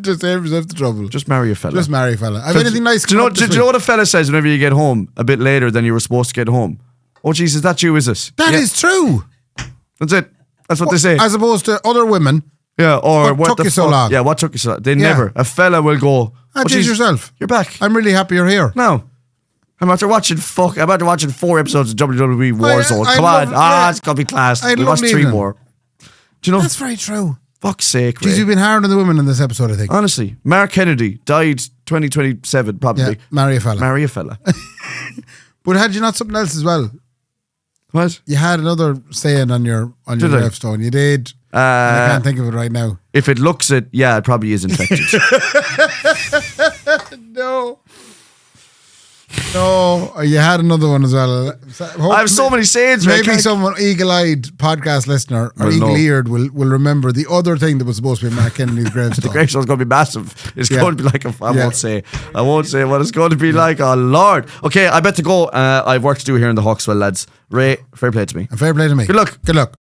Just save yourself the trouble. Just marry a fella. Just marry a fella. Have anything nice? Do you come know? up this Do you know week? what a fella says whenever you get home a bit later than you were supposed to get home? Oh, Jesus, that you, is it? That Yeah, is true. That's it. That's what they say. As opposed to other women. Yeah. Or What took the you so fuck? long? Yeah. What took you so long? They Yeah. never. A fella will go. Ah, "Oh, geez, jeez, yourself. You're back. I'm really happy you're here. No. I'm after watching 4 episodes of WWE Warzone. I Come love- on. yeah. It's gonna be class. I had a We watched lovely 3 evening. more. Do you know? That's very true. Fuck's sake, Jeez, Ray. you've been hard on the women in this episode, I think. Honestly, Mark Kennedy died 2027 probably. Yeah, marry a fella. Marry a fella. But had you not something else as well? What? You had another saying on your Did I? gravestone. You did. I can't think of it right now. If it looks it, yeah, it probably is infected. No. No, you had another one as well. I have so many sayings. Ray, I Maybe can't- someone eagle-eyed podcast listener or Will know. eagle-eared will remember the other thing that was supposed to be Mark Kennedy's gravestone. The gravestone's going to be massive. It's Yeah. going to be like I Yeah. won't say what it's going to be like. Oh Lord. Okay, I bet to go. I've work to do here in the Hawkswell, lads. Ray, fair play to me. And fair play to me. Good luck. Good luck.